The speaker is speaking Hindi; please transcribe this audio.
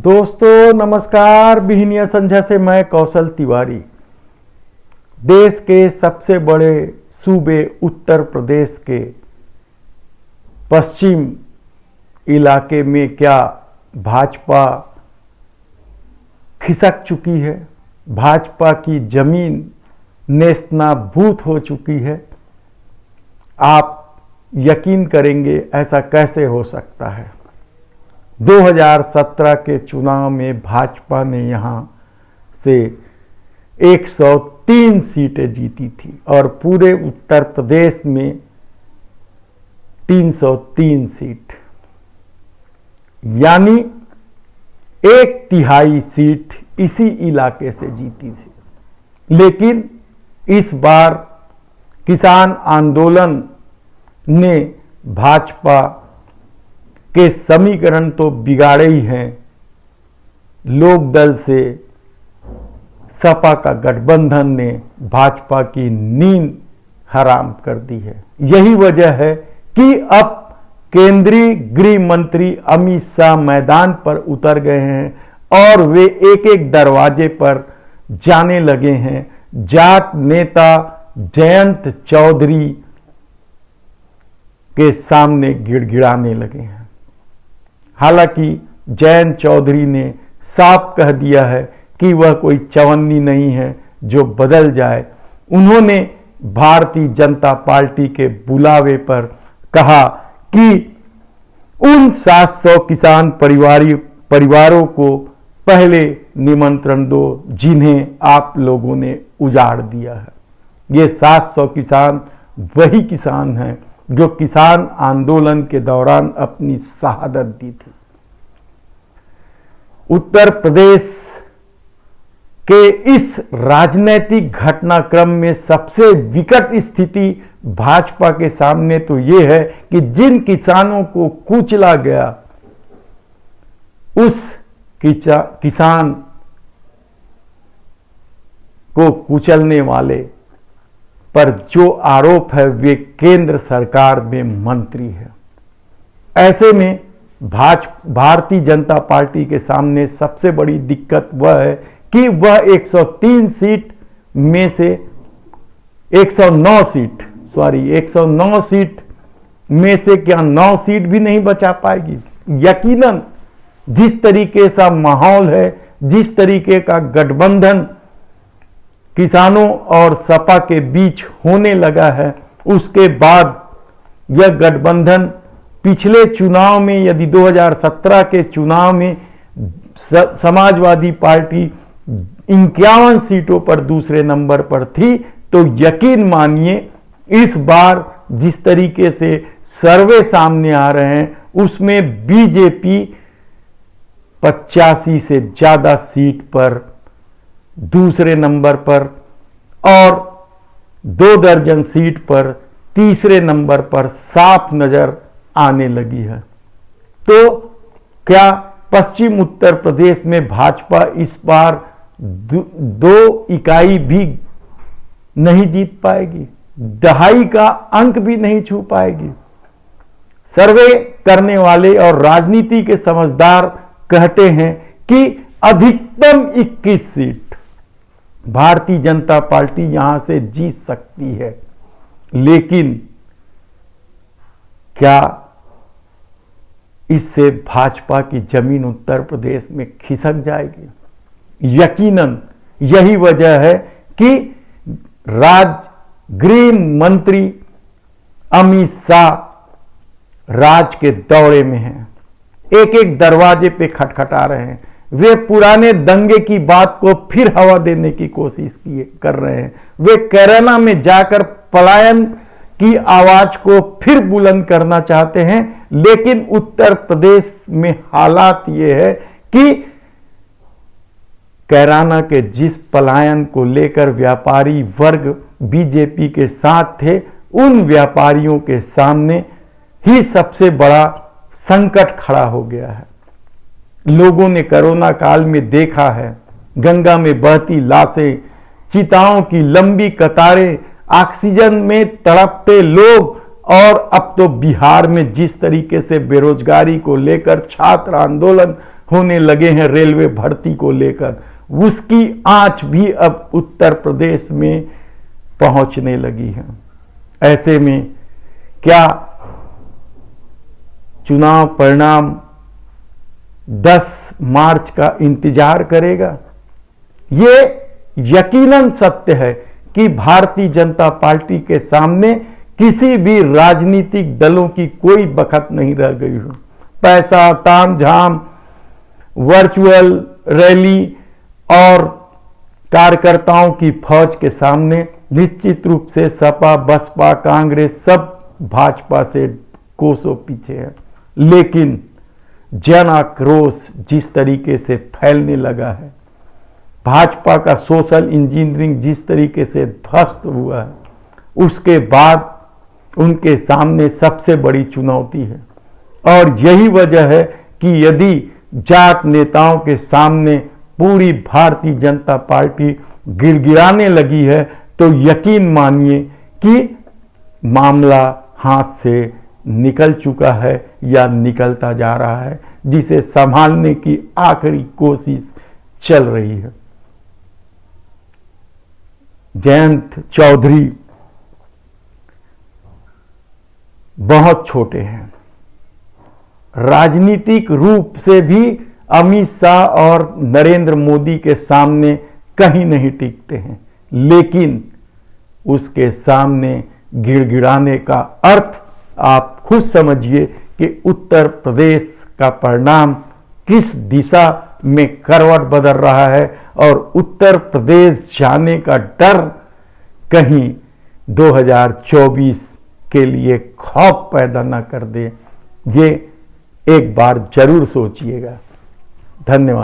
दोस्तों नमस्कार। बिहनिया संझा से मैं कौशल तिवारी। देश के सबसे बड़े सूबे उत्तर प्रदेश के पश्चिम इलाके में क्या भाजपा खिसक चुकी है? भाजपा की जमीन नेस्तनाबूद हो चुकी है। आप यकीन करेंगे ऐसा कैसे हो सकता है? 2017 के चुनाव में भाजपा ने यहां से 103 सीटें जीती थी और पूरे उत्तर प्रदेश में 303 सीट, यानी 1/3 सीट इसी इलाके से जीती थी। लेकिन इस बार किसान आंदोलन ने भाजपा के समीकरण तो बिगाड़े ही हैं। लोक दल से सपा का गठबंधन ने भाजपा की नींद हराम कर दी है। यही वजह है कि अब केंद्रीय गृह मंत्री अमित शाह मैदान पर उतर गए हैं और वे एक एक दरवाजे पर जाने लगे हैं। जाट नेता जयंत चौधरी के सामने गिड़गिड़ाने लगे हैं। हालांकि जयंत चौधरी ने साफ कह दिया है कि वह कोई चवन्नी नहीं है जो बदल जाए। उन्होंने भारतीय जनता पार्टी के बुलावे पर कहा कि उन 700 किसान परिवारों को पहले निमंत्रण दो जिन्हें आप लोगों ने उजाड़ दिया है। ये 700 किसान वही किसान हैं जो किसान आंदोलन के दौरान अपनी शहादत दी थी। उत्तर प्रदेश के इस राजनीतिक घटनाक्रम में सबसे विकट स्थिति भाजपा के सामने तो ये है कि जिन किसानों को कुचला गया, उस किसान को कुचलने वाले पर जो आरोप है वे केंद्र सरकार में मंत्री है। ऐसे में भारतीय जनता पार्टी के सामने सबसे बड़ी दिक्कत वह है कि वह 103 सीट में से 109 सीट में से क्या 9 सीट भी नहीं बचा पाएगी? यकीनन जिस तरीके का माहौल है, जिस तरीके का गठबंधन किसानों और सपा के बीच होने लगा है, उसके बाद यह गठबंधन पिछले चुनाव में, यदि 2017 के चुनाव में समाजवादी पार्टी 51 सीटों पर दूसरे नंबर पर थी, तो यकीन मानिए इस बार जिस तरीके से सर्वे सामने आ रहे हैं उसमें बीजेपी 85 से ज्यादा सीट पर दूसरे नंबर पर और 2 दर्जन सीट पर तीसरे नंबर पर साफ नजर आने लगी है। तो क्या पश्चिम उत्तर प्रदेश में भाजपा इस बार 2 इकाई भी नहीं जीत पाएगी? 2.5 का अंक भी नहीं छू पाएगी? सर्वे करने वाले और राजनीति के समझदार कहते हैं कि अधिकतम 21 सीट भारतीय जनता पार्टी यहां से जीत सकती है। लेकिन क्या इससे भाजपा की जमीन उत्तर प्रदेश में खिसक जाएगी? यकीनन यही वजह है कि गृह मंत्री अमित शाह राज्य के दौरे में हैं, एक एक दरवाजे पे खटखटा रहे हैं। वे पुराने दंगे की बात को फिर हवा देने की कोशिश कर रहे हैं। वे केरला में जाकर पलायन की आवाज को फिर बुलंद करना चाहते हैं। लेकिन उत्तर प्रदेश में हालात ये है कि कैराना के जिस पलायन को लेकर व्यापारी वर्ग बीजेपी के साथ थे, उन व्यापारियों के सामने ही सबसे बड़ा संकट खड़ा हो गया है। लोगों ने कोरोना काल में देखा है, गंगा में बहती लाशें, चिताओं की लंबी कतारें, ऑक्सीजन में तड़पते लोग और अब तो बिहार में जिस तरीके से बेरोजगारी को लेकर छात्र आंदोलन होने लगे हैं रेलवे भर्ती को लेकर, उसकी आंच भी अब उत्तर प्रदेश में पहुंचने लगी है। ऐसे में क्या चुनाव परिणाम 10 मार्च का इंतजार करेगा? ये यकीनन सत्य है कि भारतीय जनता पार्टी के सामने किसी भी राजनीतिक दलों की कोई बखत नहीं रह गई हो। पैसा, तामझाम, वर्चुअल रैली और कार्यकर्ताओं की फौज के सामने निश्चित रूप से सपा, बसपा, कांग्रेस सब भाजपा से कोसों पीछे है। लेकिन जन आक्रोश जिस तरीके से फैलने लगा है, भाजपा का सोशल इंजीनियरिंग जिस तरीके से ध्वस्त हुआ है, उसके बाद उनके सामने सबसे बड़ी चुनौती है। और यही वजह है कि यदि जाट नेताओं के सामने पूरी भारतीय जनता पार्टी गिड़गिड़ाने लगी है, तो यकीन मानिए कि मामला हाथ से निकल चुका है या निकलता जा रहा है, जिसे संभालने की आखिरी कोशिश चल रही है। जयंत चौधरी बहुत छोटे हैं, राजनीतिक रूप से भी अमित शाह और नरेंद्र मोदी के सामने कहीं नहीं टिकते हैं, लेकिन उसके सामने गिड़गिड़ाने का अर्थ आप खुद समझिए कि उत्तर प्रदेश का परिणाम किस दिशा में करवट बदल रहा है, और उत्तर प्रदेश जाने का डर कहीं 2024 के लिए खौफ पैदा न कर दे। ये एक बार जरूर सोचिएगा। धन्यवाद।